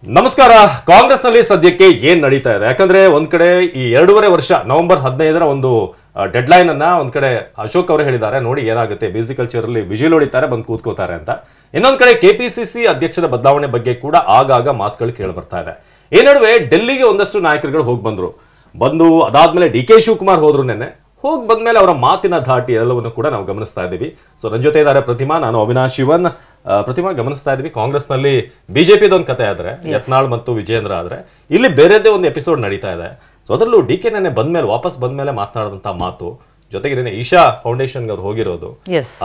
ನಮಸ್ಕಾರ. ಕಾಂಗ್ರೆಸ್ನಲ್ಲಿ ಸದ್ಯಕ್ಕೆ ಏನ್ ನಡೀತಾ ಇದೆ? ಯಾಕಂದ್ರೆ ಒಂದ್ ಕಡೆ ಈ 2.5 ವರ್ಷ ನವೆಂಬರ್ 15ರ ಒಂದು ಡೆಡ್ ಲೈನ್ ಅನ್ನ ಒಂದ್ ಕಡೆ ಅಶೋಕ್ ಅವರು ಹೇಳಿದ್ದಾರೆ, ನೋಡಿ ಏನಾಗುತ್ತೆ, ಮ್ಯೂಸಿಕಲ್ ಚೇರ್ ಅಲ್ಲಿ ವಿಜಿಲ್ ಹೊಡಿತಾರೆ, ಬಂದು ಕೂತ್ಕೋತಾರೆ ಅಂತ. ಇನ್ನೊಂದ್ ಕಡೆ ಕೆಪಿಸಿಸಿ ಅಧ್ಯಕ್ಷರ ಬದಲಾವಣೆ ಬಗ್ಗೆ ಕೂಡ ಆಗಾಗ ಮಾತುಗಳು ಕೇಳಿ ಬರ್ತಾ ಇದೆ. ಈ ನಡುವೆ ಡೆಲ್ಲಿಗೆ ಒಂದಷ್ಟು ನಾಯಕರುಗಳು ಹೋಗಿ ಬಂದು ಅದಾದ್ಮೇಲೆ ಡಿ ಕೆ ಶಿವಕುಮಾರ್ ಹೋದ್ರು ನೆನ್ನೆ. ಹೋಗಿ ಬಂದ್ಮೇಲೆ ಅವರ ಮಾತಿನ ಧಾಟಿ ಎಲ್ಲವನ್ನು ಕೂಡ ನಾವು ಗಮನಿಸ್ತಾ ಇದ್ದೀವಿ. ಸೊ ನನ್ನ ಜೊತೆ ಇದ್ದಾರೆ ಪ್ರತಿಮಾ, ನಾನು ಅವಿನಾಶ್ ಶಿವನ್. ಪ್ರತಿಮಾ, ಗಮನಿಸ್ತಾ ಇದ್ವಿ ಕಾಂಗ್ರೆಸ್ನಲ್ಲಿ ಬಿಜೆಪಿದೊಂದು ಕತೆ ಆದ್ರೆ, ಯತ್ನಾಳ್ ಮತ್ತು ವಿಜೇಂದ್ರ ಆದ್ರೆ, ಇಲ್ಲಿ ಬೇರೆದೇ ಒಂದು ಎಪಿಸೋಡ್ ನಡೀತಾ ಇದೆ. ಸೊ ಅದರಲ್ಲೂ ಡಿ ಕೆ ನೆನ್ನೆ ವಾಪಸ್ ಬಂದ್ಮೇಲೆ ಮಾತನಾಡಿದಂತ ಮಾತು, ಜೊತೆಗೆ ನೆನ್ನೆ ಈಶಾ ಫೌಂಡೇಶನ್ ಅವ್ರು ಹೋಗಿರೋದು,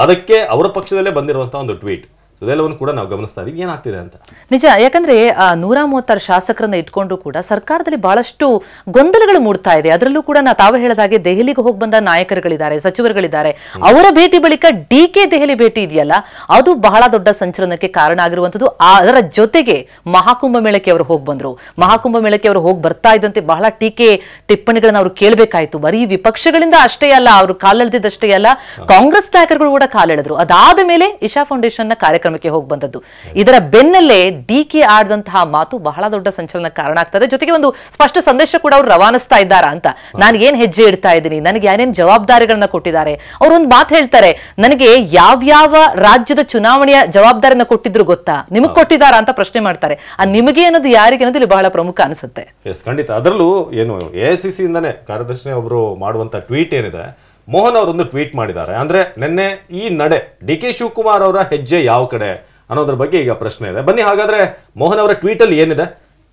ಅದಕ್ಕೆ ಅವರ ಪಕ್ಷದಲ್ಲೇ ಬಂದಿರುವಂತಹ ಒಂದು ಟ್ವೀಟ್, ಇದೆಲ್ಲವನ್ನು ಕೂಡ ನಾವು ಗಮನಿಸ್ತಾ ಇದೀವಿ. ಏನಾಗ್ತಿದೆ ಅಂತ ನಿಜ. ಯಾಕಂದ್ರೆ 136 ಶಾಸಕರನ್ನ ಇಟ್ಕೊಂಡು ಕೂಡ ಸರ್ಕಾರದಲ್ಲಿ ಬಹಳಷ್ಟು ಗೊಂದಲಗಳು ಮೂಡ್ತಾ ಇದೆ. ಅದರಲ್ಲೂ ಕೂಡ ತಾವು ಹೇಳಿದಾಗೆ ದೆಹಲಿಗೆ ಹೋಗಿ ಬಂದ ನಾಯಕರುಗಳಿದ್ದಾರೆ, ಸಚಿವರುಗಳಿದ್ದಾರೆ. ಅವರ ಭೇಟಿ ಬಳಿಕ ಡಿ ಕೆ ದೆಹಲಿ ಭೇಟಿ ಇದೆಯಲ್ಲ, ಅದು ಬಹಳ ದೊಡ್ಡ ಸಂಚಲನಕ್ಕೆ ಕಾರಣ ಆಗಿರುವಂತದ್ದು. ಅದರ ಜೊತೆಗೆ ಮಹಾಕುಂಭ ಮೇಳಕ್ಕೆ ಅವರು ಹೋಗಿ ಬಂದ್ರು. ಮಹಾಕುಂಭ ಮೇಳಕ್ಕೆ ಅವರು ಹೋಗಿ ಬರ್ತಾ ಇದ್ದಂತೆ ಬಹಳ ಟೀಕೆ ಟಿಪ್ಪಣಿಗಳನ್ನ ಅವರು ಕೇಳಬೇಕಾಯ್ತು. ಬರೀ ವಿಪಕ್ಷಗಳಿಂದ ಅಷ್ಟೇ ಅಲ್ಲ, ಅವರು ಕಾಲೆಳೆದಿದ್ದಷ್ಟೇ ಅಲ್ಲ, ಕಾಂಗ್ರೆಸ್ ನಾಯಕರುಗಳು ಕೂಡ ಕಾಲೆಳೆದ್ರು. ಅದಾದ ಮೇಲೆ ಇಶಾ ಫೌಂಡೇಶನ್ ನ ಕಾರ್ಯಕ್ರಮಕ್ಕೆ ಹೋಗಿ ಬಂದದ್ದು. ಇದರ ಬೆನ್ನಲ್ಲೇ ಡಿ ಕೆ ಆಡಿದಂತಹ ಮಾತು ಬಹಳ ದೊಡ್ಡ ಸಂಚಲನ ಕಾರಣ ಆಗ್ತದೆ. ಜೊತೆಗೆ ಒಂದು ಸ್ಪಷ್ಟ ಸಂದೇಶ ಕೂಡ ಅವರು ರವಾನಿಸ್ತಾ ಇದ್ದಾರಾ ಅಂತ, ನಾನು ಏನ್ ಹೆಜ್ಜೆ ಇಡ್ತಾ ಇದ್ದೀನಿ, ನನಗೆ ಏನೇನ್ ಜವಾಬ್ದಾರಿಗಳನ್ನ ಕೊಟ್ಟಿದ್ದಾರೆ. ಅವ್ರು ಒಂದು ಮಾತು ಹೇಳ್ತಾರೆ, ನನಗೆ ಯಾವ್ಯಾವ ರಾಜ್ಯದ ಚುನಾವಣೆಯ ಜವಾಬ್ದಾರಿನ ಕೊಟ್ಟಿದ್ರು ಗೊತ್ತಾ, ನಿಮಗ್ ಕೊಟ್ಟಿದ್ದಾರಾ ಅಂತ ಪ್ರಶ್ನೆ ಮಾಡ್ತಾರೆ. ಆ ನಿಮಗೆ ಅನ್ನೋದು ಯಾರಿಗೆ ಅನ್ನೋದು ಇಲ್ಲಿ ಬಹಳ ಪ್ರಮುಖ ಅನಿಸುತ್ತೆ. ಖಂಡಿತ. ಅದರಲ್ಲೂ ಏನು ಎಐಸಿಸಿ ಇಂದಾನೆ ಕಾರ್ಯದರ್ಶಿ ಒಬ್ರು ಮಾಡುವಂತ ಟ್ವೀಟ್ ಏನಿದೆ, ಮೋಹನ್ ಅವರೊಂದು ಟ್ವೀಟ್ ಮಾಡಿದ್ದಾರೆ. ಅಂದ್ರೆ ನಿನ್ನೆ ಈ ನಡೆ ಡಿ ಕೆ ಶಿವಕುಮಾರ್ ಅವರ ಹೆಜ್ಜೆ ಯಾವ ಕಡೆ ಅನ್ನೋದ್ರ ಬಗ್ಗೆ ಈಗ ಪ್ರಶ್ನೆ ಇದೆ. ಬನ್ನಿ ಹಾಗಾದ್ರೆ ಮೋಹನ್ ಅವರ ಟ್ವೀಟ್ ಅಲ್ಲಿ ಏನಿದೆ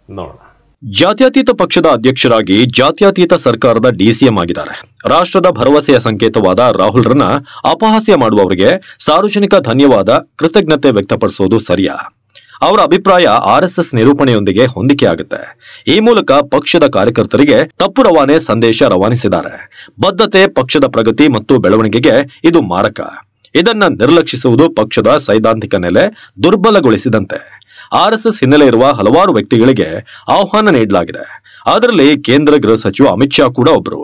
ನೋಡೋಣ. ಜಾತ್ಯತೀತ ಪಕ್ಷದ ಅಧ್ಯಕ್ಷರಾಗಿ ಜಾತ್ಯತೀತ ಸರ್ಕಾರದ ಡಿಸಿಎಂ ಆಗಿದ್ದಾರೆ. ರಾಷ್ಟ್ರದ ಭರವಸೆಯ ಸಂಕೇತವಾದ ರಾಹುಲ್ರನ್ನ ಅಪಹಾಸ್ಯ ಮಾಡುವವರಿಗೆ ಸಾರ್ವಜನಿಕ ಧನ್ಯವಾದ, ಕೃತಜ್ಞತೆ ವ್ಯಕ್ತಪಡಿಸೋದು ಸರಿಯಾ? ಅವರ ಅಭಿಪ್ರಾಯ ಆರ್ಎಸ್ಎಸ್ ನಿರೂಪಣೆಯೊಂದಿಗೆ ಹೊಂದಿಕೆ ಆಗುತ್ತೆ. ಈ ಮೂಲಕ ಪಕ್ಷದ ಕಾರ್ಯಕರ್ತರಿಗೆ ತಪ್ಪು ರವಾನೆ ಸಂದೇಶ ರವಾನಿಸಿದ್ದಾರೆ. ಬದ್ಧತೆ, ಪಕ್ಷದ ಪ್ರಗತಿ ಮತ್ತು ಬೆಳವಣಿಗೆಗೆ ಇದು ಮಾರಕ. ಇದನ್ನ ನಿರ್ಲಕ್ಷಿಸುವುದು ಪಕ್ಷದ ಸೈದ್ಧಾಂತಿಕ ನೆಲೆ ದುರ್ಬಲಗೊಳಿಸಿದಂತೆ. ಆರ್ಎಸ್ಎಸ್ ಹಿನ್ನೆಲೆ ಇರುವ ಹಲವಾರು ವ್ಯಕ್ತಿಗಳಿಗೆ ಆಹ್ವಾನ ನೀಡಲಾಗಿದೆ. ಅದರಲ್ಲಿ ಕೇಂದ್ರ ಗೃಹ ಸಚಿವ ಅಮಿತ್ ಶಾ ಕೂಡ ಒಬ್ರು.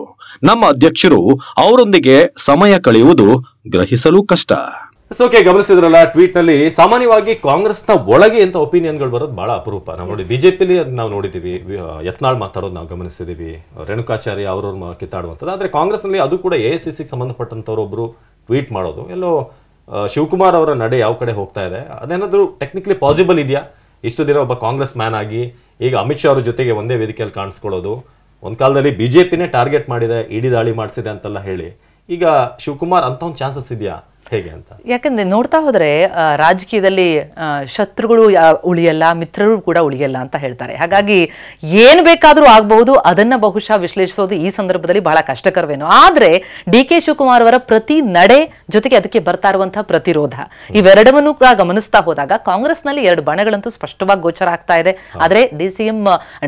ನಮ್ಮ ಅಧ್ಯಕ್ಷರು ಅವರೊಂದಿಗೆ ಸಮಯ ಕಳೆಯುವುದು ಗ್ರಹಿಸಲು ಕಷ್ಟ. ಓಕೆ, ಗಮನಿಸಿದ್ರಲ್ಲ ಟ್ವೀಟ್ ನಲ್ಲಿ. ಸಾಮಾನ್ಯವಾಗಿ ಕಾಂಗ್ರೆಸ್ನ ಒಳಗೆ ಅಂತ ಒಪಿನಿಯನ್ಗಳು ಬರೋದು ಬಹಳ ಅಪರೂಪ. ನಾವು ನೋಡಿ ಬಿಜೆಪಿಲಿ ನಾವು ನೋಡಿದೀವಿ, ಯತ್ನಾಳ್ ಮಾತಾಡೋದು ನಾವು ಗಮನಿಸಿದೀವಿ, ರೇಣುಕಾಚಾರ್ಯ ಅವ್ರವ್ರ ಕಿತ್ತಾಡುವಂಥದ್ದು. ಆದ್ರೆ ಕಾಂಗ್ರೆಸ್ ನಲ್ಲಿ ಅದು ಕೂಡ ಎಐಸಿಸಿಗೆ ಸಂಬಂಧಪಟ್ಟಂತವ್ರು ಒಬ್ರು ಟ್ವೀಟ್ ಮಾಡೋದು, ಎಲ್ಲೋ ಶಿವಕುಮಾರ್ ಅವರ ನಡೆ ಯಾವ ಕಡೆ ಹೋಗ್ತಾ ಇದೆ, ಅದೇನಾದ್ರೂ ಟೆಕ್ನಿಕಲಿ ಪಾಸಿಬಲ್ ಇದೆಯಾ? ಇಷ್ಟು ದಿನ ಒಬ್ಬ ಕಾಂಗ್ರೆಸ್ ಮ್ಯಾನ್ ಆಗಿ ಈಗ ಅಮಿತ್ ಶಾ ಅವ್ರ ಜೊತೆಗೆ ಒಂದೇ ವೇದಿಕೆಯಲ್ಲಿ ಕಾಣಿಸ್ಕೊಳ್ಳೋದು, ಒಂದ್ ಕಾಲದಲ್ಲಿ ಬಿಜೆಪಿನೇ ಟಾರ್ಗೆಟ್ ಮಾಡಿದೆ, ಇಡಿ ದಾಳಿ ಮಾಡಿಸಿದೆ ಅಂತೆಲ್ಲ ಹೇಳಿ, ಈಗ ಶಿವಕುಮಾರ್ ಅಂತ ಒಂದು ಚಾನ್ಸಸ್ ಇದೆಯಾ ಹೇಗೆ ಅಂತ? ಯಾಕಂದ್ರೆ ನೋಡ್ತಾ ಹೋದ್ರೆ ರಾಜಕೀಯದಲ್ಲಿ ಶತ್ರುಗಳು ಉಳಿಯಲ್ಲ, ಮಿತ್ರರು ಕೂಡ ಉಳಿಯಲ್ಲ ಅಂತ ಹೇಳ್ತಾರೆ. ಹಾಗಾಗಿ ಏನ್ ಬೇಕಾದ್ರೂ ಆಗಬಹುದು, ಅದನ್ನ ಬಹುಶಃ ವಿಶ್ಲೇಷಿಸೋದು ಈ ಸಂದರ್ಭದಲ್ಲಿ ಬಹಳ ಕಷ್ಟಕರವೇನೋ. ಆದ್ರೆ ಡಿ ಕೆ ಶಿವಕುಮಾರ್ ಅವರ ಪ್ರತಿ ನಡೆ ಜೊತೆಗೆ ಅದಕ್ಕೆ ಬರ್ತಾ ಇರುವಂತಹ ಪ್ರತಿರೋಧ, ಇವೆರಡವನ್ನು ಕೂಡ ಗಮನಿಸ್ತಾ ಹೋದಾಗ ಕಾಂಗ್ರೆಸ್ನಲ್ಲಿ ಎರಡು ಬಣಗಳಂತೂ ಸ್ಪಷ್ಟವಾಗಿ ಗೋಚರ ಆಗ್ತಾ ಇದೆ. ಆದ್ರೆ ಡಿಸಿಎಂ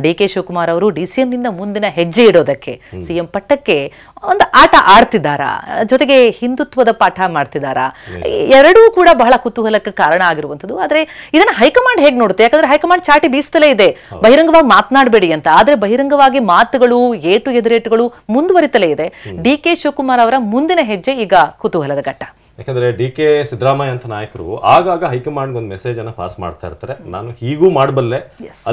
ಡಿ ಕೆ ಶಿವಕುಮಾರ್ ಅವರು ಡಿಸಿಎಂ ನಿಂದ ಮುಂದಿನ ಹೆಜ್ಜೆ ಇಡೋದಕ್ಕೆ ಸಿಎಂ ಪಟ್ಟಕ್ಕೆ ಒಂದು ಆಟ ಆಡ್ತಿದ್ದಾರಾ, ಜೊತೆಗೆ ಹಿಂದುತ್ವದ ಪಾಠ ಮಾಡ್ತಿದ್ದಾರೆ, ಎರಡೂ ಕೂಡ ಬಹಳ ಕುತೂಹಲಕ್ಕೆ ಕಾರಣ ಆಗಿರುವಂತದ್ದು. ಆದ್ರೆ ಇದನ್ನ ಹೈಕಮಾಂಡ್ ಹೇಗೆ ನೋಡುತ್ತೆ? ಯಾಕಂದ್ರೆ ಹೈಕಮಾಂಡ್ ಚಾಟಿ ಬೀಸ್ತಲೇ ಇದೆ, ಬಹಿರಂಗವಾಗಿ ಮಾತನಾಡಬೇಡಿ ಅಂತ. ಆದ್ರೆ ಬಹಿರಂಗವಾಗಿ ಮಾತುಗಳು, ಏಟು ಎದುರೇಟುಗಳು ಮುಂದುವರಿತಲೇ ಇದೆ. ಡಿ ಕೆ ಶಿವಕುಮಾರ್ ಅವರ ಮುಂದಿನ ಹೆಜ್ಜೆ ಈಗ ಕುತೂಹಲದ ಘಟ್ಟ. ಯಾಕಂದ್ರೆ ಡಿ ಕೆ ಸಿದ್ದರಾಮಯ್ಯ ಅಂತ ನಾಯಕರು ಆಗಾಗ ಹೈಕಮಾಂಡ್ ಒಂದು ಮೆಸೇಜ್ ಅನ್ನ ಪಾಸ್ ಮಾಡ್ತಾ ಇರ್ತಾರೆ, ನಾನು ಹೀಗೂ ಮಾಡಬಲ್ಲೆ,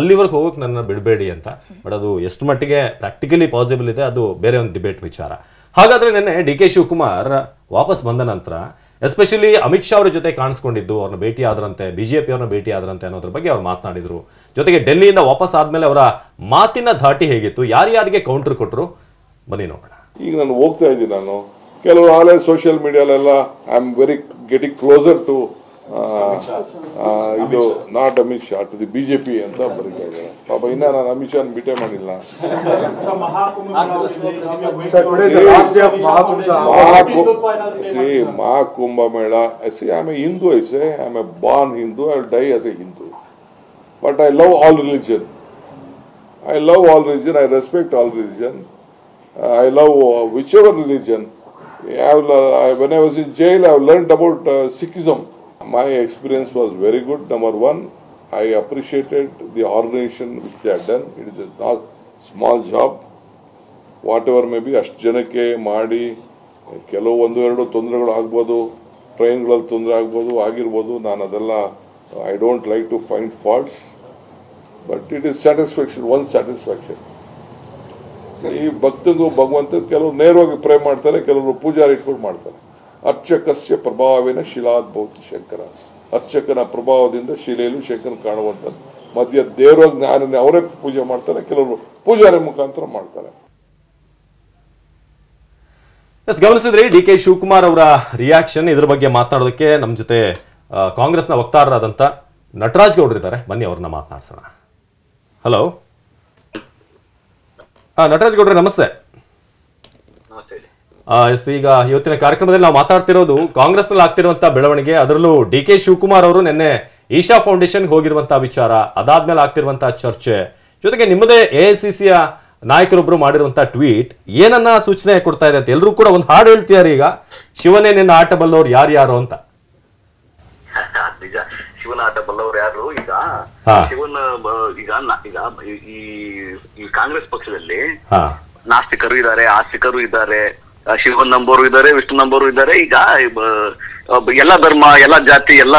ಅಲ್ಲಿವರೆಗೆ ಹೋಗಕ್ ನನ್ನ ಬಿಡಬೇಡಿ ಅಂತ. ಬಟ್ ಅದು ಎಷ್ಟು ಮಟ್ಟಿಗೆ ಪ್ರಾಕ್ಟಿಕಲಿ ಪಾಸಿಬಲ್ ಇದೆ, ಅದು ಬೇರೆ ಒಂದು ಡಿಬೇಟ್ ವಿಚಾರ. ಹಾಗಾದ್ರೆ ನಿನ್ನೆ ಡಿ ಕೆ ಶಿವಕುಮಾರ್ ವಾಪಸ್ ಬಂದ ನಂತರ ಎಸ್ಪೆಷಲಿ ಅಮಿತ್ ಶಾ ಅವರ ಜೊತೆ ಕಾಣಿಸ್ಕೊಂಡಿದ್ದು, ಅವ್ರನ್ನ ಭೇಟಿ ಆದ್ರಂತೆ, ಬಿಜೆಪಿ ಅವ್ರನ್ನ ಭೇಟಿ ಆದ್ರಂತೆ ಅನ್ನೋದ್ರ ಬಗ್ಗೆ ಅವ್ರು ಮಾತನಾಡಿದ್ರು. ಜೊತೆಗೆ ಡೆಲ್ಲಿಯಿಂದ ವಾಪಸ್ ಆದ್ಮೇಲೆ ಅವರ ಮಾತಿನ ಧಾಟಿ ಹೇಗಿತ್ತು, ಯಾರ್ಯಾರಿಗೆ ಕೌಂಟರ್ ಕೊಟ್ಟರು, ಬನ್ನಿ ನೋಡೋಣ. ಈಗ ನಾನು ಹೋಗ್ತಾ ಇದ್ದೀನಿ, ನಾನು ಕೆಲವು ಹಾಲೆ ಸೋಷಿಯಲ್ ಮೀಡಿಯಾಲೆಲ್ಲ I am very getting closer to ಇದು not Amit Shah to the BJP ಅಂತ ಬರೀತಾ ಇದ್ದಾರೆ. ಪಾಪ ಇನ್ನ ನಾನು ಅಮಿತ್ ಶಾ ಭೇಟಿ ಮಾಡಿಲ್ಲ. ಮಹಾಕುಂಭ ಮೇಳ, I am A Hindu, I am A Born Hindu, I will die as A Hindu. But I love all religion, I respect all religion, I love whichever religion. When I was in jail, I have learned about Sikhism. My experience was very good. Number one, I appreciated the organization which they had done. It is a not small job. Whatever may be, ಅಷ್ಟು ಜನಕ್ಕೆ ಮಾಡಿ ಕೆಲವು ಒಂದು ಎರಡು ತೊಂದರೆಗಳು ಆಗ್ಬೋದು, ಟ್ರೈನ್ಗಳಲ್ಲಿ ತೊಂದರೆ ಆಗ್ಬೋದು, ಆಗಿರ್ಬೋದು. ನಾನು ಅದೆಲ್ಲ I don't like to find faults. But it is satisfaction, one satisfaction. ಈ ಭಕ್ತಂಗೂ ಭಗವಂತ ಕೆಲವರು ನೇರವಾಗಿ ಪ್ರೇ ಮಾಡ್ತಾರೆ, ಕೆಲವರು ಪೂಜಾರಿ ಇಟ್ಕೊಂಡು ಮಾಡ್ತಾರೆ. ಅರ್ಚಕಸ್ಯ ಪ್ರಭಾವೇನ ಶಿಲಾದ್ಭೌತಿ ಶಂಕರ. ಅರ್ಚಕನ ಪ್ರಭಾವದಿಂದ ಶಿಲೆಯಲ್ಲೂ ಶಂಕರನ ಕಾಣುವಂಥದ್ದು. ಮಧ್ಯ ದೇವರಾಗಿ ಜ್ಞಾನನೇ ಅವರೇ ಪೂಜೆ ಮಾಡ್ತಾರೆ, ಕೆಲವರು ಪೂಜಾರಿ ಮುಖಾಂತರ ಮಾಡ್ತಾರೆ. ಗಮನಿಸಿದ್ರಿ ಡಿ ಕೆ ಶಿವಕುಮಾರ್ ಅವರ ರಿಯಾಕ್ಷನ್. ಇದ್ರ ಬಗ್ಗೆ ಮಾತನಾಡೋದಕ್ಕೆ ನಮ್ಮ ಜೊತೆ ಕಾಂಗ್ರೆಸ್ನ ವಕ್ತಾರರಾದಂಥ ನಟರಾಜ್ ಗೌಡ್ರು ಇದ್ದಾರೆ. ಬನ್ನಿ ಅವ್ರನ್ನ ಮಾತನಾಡ್ಸೋಣ. ಹಲೋ ನಟರಾಜ್ ಗೌಡ್ರೆ, ನಮಸ್ತೆ. ಎಸ್, ಈಗ ಇವತ್ತಿನ ಕಾರ್ಯಕ್ರಮದಲ್ಲಿ ನಾವು ಮಾತಾಡ್ತಿರೋದು ಕಾಂಗ್ರೆಸ್ನಲ್ಲಿ ಆಗ್ತಿರುವಂತಹ ಬೆಳವಣಿಗೆ, ಅದರಲ್ಲೂ ಡಿ ಕೆ ಶಿವಕುಮಾರ್ ಅವರು ನಿನ್ನೆ ಈಶಾ ಫೌಂಡೇಶನ್ಗೆ ಹೋಗಿರುವಂತಹ ವಿಚಾರ, ಅದಾದ್ಮೇಲೆ ಆಗ್ತಿರುವಂತಹ ಚರ್ಚೆ, ಜೊತೆಗೆ ನಿಮ್ಮದೇ ಎಐಸಿಸಿಯ ನಾಯಕರೊಬ್ರು ಮಾಡಿರುವಂತಹ ಟ್ವೀಟ್ ಏನನ್ನ ಸೂಚನೆ ಕೊಡ್ತಾ ಇದೆ ಅಂತ ಎಲ್ಲರೂ ಕೂಡ ಒಂದು ಹಾಡು ಹೇಳ್ತಿದ್ದಾರೆ. ಈಗ ಶಿವನೇ ನಿನ್ನ ಆಟ ಬಲ್ಲವ್ರು ಯಾರ್ಯಾರು ಅಂತ. ನಿಜ, ಶಿವನ ಆಟ ಬಲ್ಲವ್ರು ಯಾರು? ಈಗ ಶಿವನ ಈಗ ಈ ಕಾಂಗ್ರೆಸ್ ಪಕ್ಷದಲ್ಲಿ ನಾಸ್ತಿಕರು ಇದ್ದಾರೆ, ಆಸ್ತಿಕರು ಇದ್ದಾರೆ, ಶಿವನ್ ನಂಬೋರು ಇದ್ದಾರೆ, ವಿಷ್ಣು ನಂಬೋರು ಇದ್ದಾರೆ. ಈಗ ಎಲ್ಲಾ ಧರ್ಮ, ಎಲ್ಲಾ ಜಾತಿ, ಎಲ್ಲ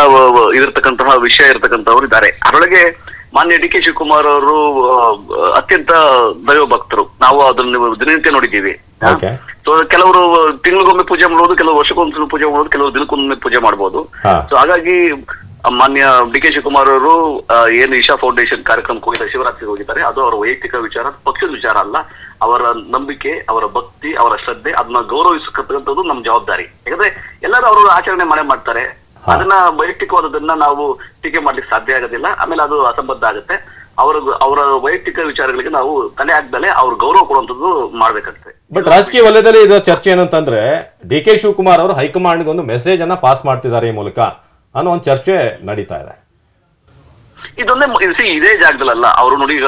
ಇದಿರ್ತಕ್ಕಂತಹ ವಿಷಯ ಇರ್ತಕ್ಕಂಥವ್ರು ಇದ್ದಾರೆ. ಅದರೊಳಗೆ ಮಾನ್ಯ ಡಿ ಕೆ ಶಿವಕುಮಾರ್ ಅವರು ಅತ್ಯಂತ ದೈವ ಭಕ್ತರು. ನಾವು ಅದನ್ನು ದಿನನಿತ್ಯ ನೋಡಿದ್ದೀವಿ. ಸೊ ಕೆಲವರು ತಿಂಗಳಿಗೊಮ್ಮೆ ಪೂಜೆ ಮಾಡೋದು, ಕೆಲವು ವರ್ಷಕ್ಕೊಂದ್ಸಲ ಪೂಜೆ ಮಾಡೋದು, ಕೆಲವು ದಿನಕ್ಕೊಮ್ಮೆ ಪೂಜೆ ಮಾಡಬಹುದು. ಸೊ ಹಾಗಾಗಿ ಮಾನ್ಯ ಡಿ ಕೆ ಶಿವಕುಮಾರ್ ಅವರು ಏನು ಈಶಾ ಫೌಂಡೇಶನ್ ಕಾರ್ಯಕ್ರಮಕ್ಕೆ ಹೋಗಿದ್ದಾರೆ, ಶಿವರಾತ್ರಿಗೆ ಹೋಗಿದ್ದಾರೆ, ಅದು ಅವರ ವೈಯಕ್ತಿಕ ವಿಚಾರ, ಪಕ್ಷದ ವಿಚಾರ ಅಲ್ಲ. ಅವರ ನಂಬಿಕೆ, ಅವರ ಭಕ್ತಿ, ಅವರ ಶ್ರದ್ಧೆ, ಅದನ್ನ ಗೌರವಿಸತಕ್ಕಂಥದ್ದು ನಮ್ಮ ಜವಾಬ್ದಾರಿ. ಯಾಕಂದ್ರೆ ಎಲ್ಲರೂ ಅವರು ಆಚರಣೆ ಮಾಡ್ತಾರೆ. ಅದನ್ನ ವೈಯಕ್ತಿಕವಾದದನ್ನ ನಾವು ಟೀಕೆ ಮಾಡ್ಲಿಕ್ಕೆ ಸಾಧ್ಯ ಆಗೋದಿಲ್ಲ. ಆಮೇಲೆ ಅದು ಅಸಂಬದ್ಧ ಆಗುತ್ತೆ. ಅವರ ವೈಯಕ್ತಿಕ ವಿಚಾರಗಳಿಗೆ ನಾವು ತಲೆ ಹಾಕ್ದಲೆ ಅವ್ರ ಗೌರವ ಕೊಡುವಂಥದ್ದು ಮಾಡ್ಬೇಕಾಗ್ತದೆ. ಬಟ್ ರಾಜಕೀಯ ವಲಯದಲ್ಲಿ ಇರೋ ಚರ್ಚೆ ಏನಂತಂದ್ರೆ ಡಿ ಕೆ ಶಿವಕುಮಾರ್ ಅವರು ಹೈಕಮಾಂಡ್ಗೆ ಒಂದು ಮೆಸೇಜ್ ಅನ್ನ ಪಾಸ್ ಮಾಡ್ತಿದ್ದಾರೆ ಈ ಮೂಲಕ ಅನ್ನೋ ಒಂದು ಚರ್ಚೆ ನಡೀತಾ ಇದೆ. ಇದೊಂದೇ ಇದೇ ಜಾಗದಲ್ಲ. ಅವರು ನೋಡಿ, ಈಗ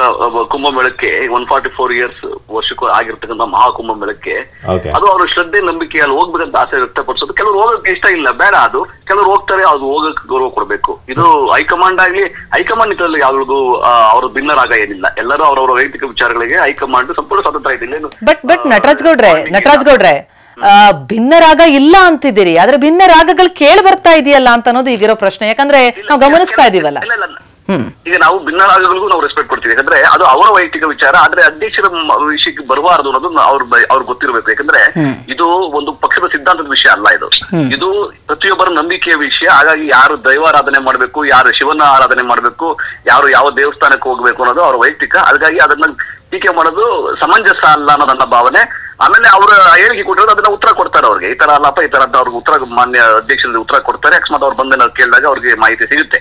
ಕುಂಭಮೇಳಕ್ಕೆ 144 ಇಯರ್ಸ್ ವರ್ಷಕ್ಕೂ ಆಗಿರ್ತಕ್ಕಂಥ ಮಹಾಕುಂಭಮೇಳಕ್ಕೆ ಅದು ಅವ್ರ ಶ್ರದ್ಧೆ, ನಂಬಿಕೆ, ಅಲ್ಲಿ ಹೋಗ್ಬೇಕಂತ ಆಸೆ ವ್ಯಕ್ತಪಡಿಸೋದು. ಕೆಲವರು ಹೋಗಕ್ಕೆ ಇಷ್ಟ ಇಲ್ಲ, ಬೇಡ, ಅದು ಕೆಲವರು ಹೋಗ್ತಾರೆ, ಅದು ಹೋಗಕ್ಕೆ ಗೌರವ ಕೊಡಬೇಕು. ಇದು ಹೈಕಮಾಂಡ್ ಆಗ್ಲಿ, ಹೈಕಮಾಂಡ್ ಇದ್ರಲ್ಲಿ ಯಾವ್ದು ಅವ್ರ ಭಿನ್ನರಾಗ ಏನಿಲ್ಲ. ಎಲ್ಲರೂ ಅವರವರ ವೈಯಕ್ತಿಕ ವಿಚಾರಗಳಿಗೆ ಹೈಕಮಾಂಡ್ ಸಂಪೂರ್ಣ ಸ್ವಾತಂತ್ರ್ಯ ಇದೆ. ಬಟ್ ನಟರಾಜ್ ಗೌಡ್ರೆ ಭಿನ್ನರಾಗ ಇಲ್ಲ ಅಂತಿದ್ದೀರಿ, ಆದ್ರೆ ಭಿನ್ನ ರಾಗಗಳು ಕೇಳಿ ಬರ್ತಾ ಇದೆಯಲ್ಲ ಅಂತ ಅನ್ನೋದು ಈಗಿರೋ ಪ್ರಶ್ನೆ. ಯಾಕಂದ್ರೆ ನಾವು ಗಮನಿಸ್ತಾ ಇದೀವಲ್ಲ, ಈಗ ನಾವು ಭಿನ್ನ ರಾಗಗಳಿಗೂ ನಾವು ರೆಸ್ಪೆಕ್ಟ್ ಕೊಡ್ತೀವಿ. ಯಾಕಂದ್ರೆ ಅದು ಅವರ ವೈಯಕ್ತಿಕ ವಿಚಾರ. ಆದ್ರೆ ಅಧ್ಯಕ್ಷರ ವಿಷಯಕ್ಕೆ ಬರಬಾರದು ಅನ್ನೋದು ಅವ್ರಿಗೆ ಗೊತ್ತಿರಬೇಕು. ಯಾಕಂದ್ರೆ ಇದು ಒಂದು ಪಕ್ಷದ ಸಿದ್ಧಾಂತದ ವಿಷಯ ಅಲ್ಲ. ಇದು ಪ್ರತಿಯೊಬ್ಬರ ನಂಬಿಕೆಯ ವಿಷಯ. ಹಾಗಾಗಿ ಯಾರು ದೈವಾರಾಧನೆ ಮಾಡ್ಬೇಕು, ಯಾರು ಶಿವನ ಆರಾಧನೆ ಮಾಡ್ಬೇಕು, ಯಾರು ಯಾವ ದೇವಸ್ಥಾನಕ್ಕೆ ಹೋಗ್ಬೇಕು ಅನ್ನೋದು ಅವರ ವೈಯಕ್ತಿಕ. ಹಾಗಾಗಿ ಅದನ್ನ ಟೀಕೆ ಮಾಡೋದು ಸಮಂಜಸ ಅಲ್ಲ ಅನ್ನೋ ನನ್ನ ಭಾವನೆ. ಆಮೇಲೆ ಅವರ ಹೇಳಿಕೆ ಕೊಟ್ಟಿರೋದು ಅದನ್ನ ಉತ್ತರ ಕೊಡ್ತಾರೆ ಅವ್ರಿಗೆ. ಈ ತರ ಅಲ್ಲಪ್ಪ, ಈ ತರ ಅಂತ ಅವ್ರಿಗೆ ಉತ್ತರ ಮಾನ್ಯ ಅಧ್ಯಕ್ಷರಿಗೆ ಉತ್ತರ ಕೊಡ್ತಾರೆ. ಅಕಸ್ಮಾತ್ ಅವ್ರು ಬಂದ ಕೇಳಿದಾಗ ಅವ್ರಿಗೆ ಮಾಹಿತಿ ಸಿಗುತ್ತೆ.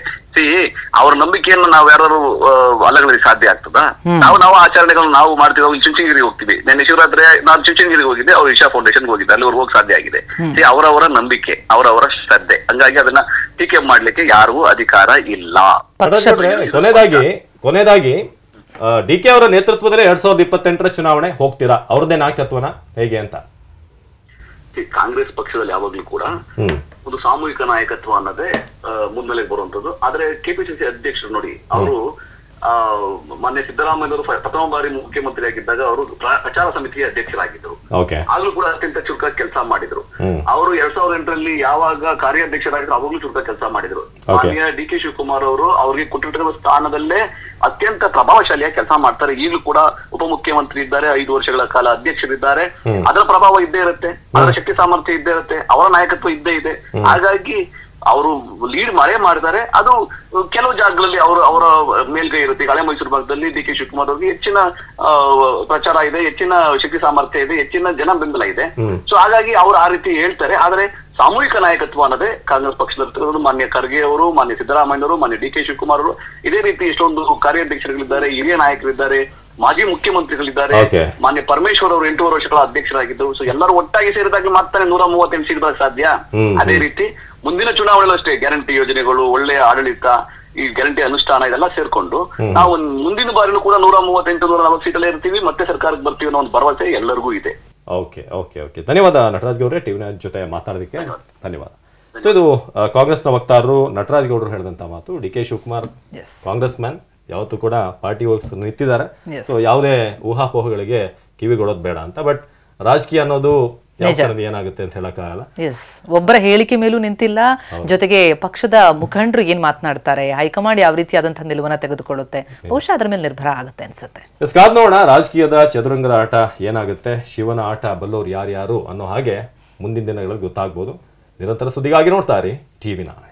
ಅವ್ರ ನಂಬಿಕೆಯನ್ನು ನಾವು ಯಾರು ಅಲ್ಲಗಳಿಗೆ ಸಾಧ್ಯ ಆಗ್ತದ? ನಾವು ಆಚರಣೆಗಳನ್ನು ನಾವು ಮಾಡ್ತೀವಿ. ಅವ್ರು ಚುಂಚನಗಿರಿಗೆ ಹೋಗ್ತೀವಿ. ನೆನ್ನೆ ಶಿವರಾತ್ರಿ ನಾನು ಚುಂಚನಗಿರಿಗೆ ಹೋಗಿದ್ದೆ, ಅವ್ರು ಈಶಾ ಫೌಂಡೇಶನ್ಗೆ ಹೋಗಿದ್ದೆ, ಅಲ್ಲಿ ಅವ್ರು ಹೋಗಿ ಸಾಧ್ಯ ಆಗಿದೆ. ಅವರವರ ನಂಬಿಕೆ, ಅವರವರ ಶ್ರದ್ಧೆ. ಹಂಗಾಗಿ ಅದನ್ನ ಟೀಕೆ ಮಾಡ್ಲಿಕ್ಕೆ ಯಾರಿಗೂ ಅಧಿಕಾರ ಇಲ್ಲ. ಕೊನೆಯದಾಗಿ ಡಿ ಕೆ ಅವರ ನೇತೃತ್ವದಲ್ಲಿ 2028ರ ಚುನಾವಣೆ ಹೋಗ್ತೀರಾ? ಅವ್ರದ್ದೇ ನಾಯಕತ್ವನ ಹೇಗೆ ಅಂತ? ಕಾಂಗ್ರೆಸ್ ಪಕ್ಷದಲ್ಲಿ ಯಾವಾಗ್ಲೂ ಕೂಡ ಒಂದು ಸಾಮೂಹಿಕ ನಾಯಕತ್ವ ಅನ್ನೋದೇ ಮುನ್ನೆಲೆಗೆ ಬರುವಂತದ್ದು. ಆದ್ರೆ ಕೆಪಿಸಿಸಿ ಅಧ್ಯಕ್ಷರು ನೋಡಿ, ಅವರು ಮೊನ್ನೆ ಸಿದ್ದರಾಮಯ್ಯವರು ಪ್ರಥಮ ಬಾರಿ ಮುಖ್ಯಮಂತ್ರಿ ಆಗಿದ್ದಾಗ ಅವರು ಪ್ರಚಾರ ಸಮಿತಿಯ ಅಧ್ಯಕ್ಷರಾಗಿದ್ದರು. ಆಗ್ಲೂ ಕೂಡ ಅತ್ಯಂತ ಚುರುಕಾಗಿ ಕೆಲಸ ಮಾಡಿದ್ರು. ಅವರು 2008ರಲ್ಲಿ ಯಾವಾಗ ಕಾರ್ಯಾಧ್ಯಕ್ಷರಾಗಿದ್ರು ಅವಾಗ್ಲೂ ಚುರುಕಾಗಿ ಕೆಲಸ ಮಾಡಿದ್ರು. ಮಾನ್ಯ ಡಿ ಕೆ ಶಿವಕುಮಾರ್ ಅವರು ಅವ್ರಿಗೆ ಕೊಟ್ಟಿರುವ ಸ್ಥಾನದಲ್ಲೇ ಅತ್ಯಂತ ಪ್ರಭಾವಶಾಲಿಯಾಗಿ ಕೆಲಸ ಮಾಡ್ತಾರೆ. ಈಗಲೂ ಕೂಡ ಉಪಮುಖ್ಯಮಂತ್ರಿ ಇದ್ದಾರೆ, 5 ವರ್ಷಗಳ ಕಾಲ ಅಧ್ಯಕ್ಷರಿದ್ದಾರೆ. ಅದರ ಪ್ರಭಾವ ಇದ್ದೇ ಇರುತ್ತೆ, ಅದರ ಶಕ್ತಿ ಸಾಮರ್ಥ್ಯ ಇದ್ದೇ ಇರುತ್ತೆ, ಅವರ ನಾಯಕತ್ವ ಇದ್ದೇ ಇದೆ. ಹಾಗಾಗಿ ಅವರು ಲೀಡ್ ಮಾಡಿದ್ದಾರೆ. ಅದು ಕೆಲವು ಜಾಗಗಳಲ್ಲಿ ಅವರ ಮೇಲ್ಗೈ ಇರುತ್ತೆ. ಹಳೆ ಮೈಸೂರು ಭಾಗದಲ್ಲಿ ಡಿ ಕೆ ಶಿವಕುಮಾರ್ ಅವರಿಗೆ ಹೆಚ್ಚಿನ ಪ್ರಚಾರ ಇದೆ, ಹೆಚ್ಚಿನ ಶಕ್ತಿ ಸಾಮರ್ಥ್ಯ ಇದೆ, ಹೆಚ್ಚಿನ ಜನ ಬೆಂಬಲ ಇದೆ. ಸೊ ಹಾಗಾಗಿ ಅವ್ರು ಆ ರೀತಿ ಹೇಳ್ತಾರೆ. ಆದ್ರೆ ಸಾಮೂಹಿಕ ನಾಯಕತ್ವ ಅನ್ನೋದೇ ಕಾಂಗ್ರೆಸ್ ಪಕ್ಷದ ಮಾನ್ಯ ಖರ್ಗೆ ಅವರು, ಮಾನ್ಯ ಸಿದ್ದರಾಮಯ್ಯವರು, ಮಾನ್ಯ ಡಿ ಕೆ ಶಿವಕುಮಾರ್ ಅವರು, ಇದೇ ರೀತಿ ಎಷ್ಟೊಂದು ಕಾರ್ಯಾಧ್ಯಕ್ಷರುಗಳಿದ್ದಾರೆ, ಹಿರಿಯ ನಾಯಕರಿದ್ದಾರೆ, ಮಾಜಿ ಮುಖ್ಯಮಂತ್ರಿಗಳಿದ್ದಾರೆ. ಮಾನ್ಯ ಪರಮೇಶ್ವರ್ ಅವರು 8 ವರ್ಷಗಳ ಅಧ್ಯಕ್ಷರಾಗಿದ್ದರು. ಸೊ ಎಲ್ಲರೂ ಒಟ್ಟಾಗಿ ಸೇರಿದಾಗ ಮಾತ್ರ 138 ಸೀಟ್ ಬರಕ್ ಸಾಧ್ಯ. ಅದೇ ರೀತಿ ಮುಂದಿನ ಚುನಾವಣೆಗಳು ಅಷ್ಟೇ, ಗ್ಯಾರಂಟಿ ಯೋಜನೆಗಳು, ಒಳ್ಳೆಯ ಆಡಳಿತ, ಈ ಗ್ಯಾರಂಟಿ ಅನುಷ್ಠಾನ ಇದೆಲ್ಲ ಸೇರ್ಕೊಂಡು ನಾವು ಮುಂದಿನ ಬಾರಿನೂ ಕೂಡ 138, 140 ಸೀಟಲ್ಲೇ ಇರ್ತೀವಿ, ಮತ್ತೆ ಸರ್ಕಾರಕ್ಕೆ ಬರ್ತೀವಿ ಅನ್ನೋ ಒಂದು ಭರವಸೆ ಎಲ್ಲರಿಗೂ ಇದೆ. ಓಕೆ. ಧನ್ಯವಾದ ನಟರಾಜ್ ಗೌಡ್ರೆ, ಟಿವಿ ಜೊತೆ ಮಾತಾಡೋದಕ್ಕೆ ಧನ್ಯವಾದ. ಸೊ ಇದು ಕಾಂಗ್ರೆಸ್ನ ವಕ್ತಾರರು ನಟರಾಜ್ ಗೌಡ್ರು ಹೇಳಿದಂತ ಮಾತು. D K Shivakumar Congress man, ಯಾವತ್ತೂ ಕೂಡ ಪಾರ್ಟಿ ಹೋಗಿ ನಿಂತಿದ್ದಾರೆ. ಸೊ ಯಾವುದೇ ಊಹಾಪೋಹಗಳಿಗೆ ಕಿವಿಗೊಡೋದು ಬೇಡ ಅಂತ. ಬಟ್ ರಾಜಕೀಯ ಅನ್ನೋದು ಯಾವ ಕ್ಷಣದಲ್ಲಿ ಏನಾಗುತ್ತೆ ಅಂತ ಹೇಳಕ್ಕಾಗಲ್ಲ. ಎಸ್, ಒಬ್ಬರ ಹೇಳಿಕೆ ಮೇಲೂ ನಿಂತಿಲ್ಲ, ಜೊತೆಗೆ ಪಕ್ಷದ ಮುಖಂಡರು ಏನ್ ಮಾತನಾಡ್ತಾರೆ, ಹೈಕಮಾಂಡ್ ಯಾವ ರೀತಿಯಾದಂತಹ ನಿಲುವನ್ನ ತೆಗೆದುಕೊಳ್ಳುತ್ತೆ, ಬಹುಶಃ ಅದರ ಮೇಲೆ ನಿರ್ಭರ ಆಗುತ್ತೆ ಅನ್ಸುತ್ತೆ. ಕಾದ್ ನೋಡೋಣ ರಾಜಕೀಯದ ಚದುರಂಗದ ಆಟ ಏನಾಗುತ್ತೆ, ಶಿವನ ಆಟ ಬಲ್ಲೋರು ಯಾರ್ಯಾರು ಅನ್ನೋ ಹಾಗೆ ಮುಂದಿನ ದಿನಗಳಲ್ಲಿ ಗೊತ್ತಾಗ್ಬೋದು. ನಿರಂತರ ಸುದ್ದಿಗಾಗಿ ನೋಡ್ತಾ ಇರಿ TV9.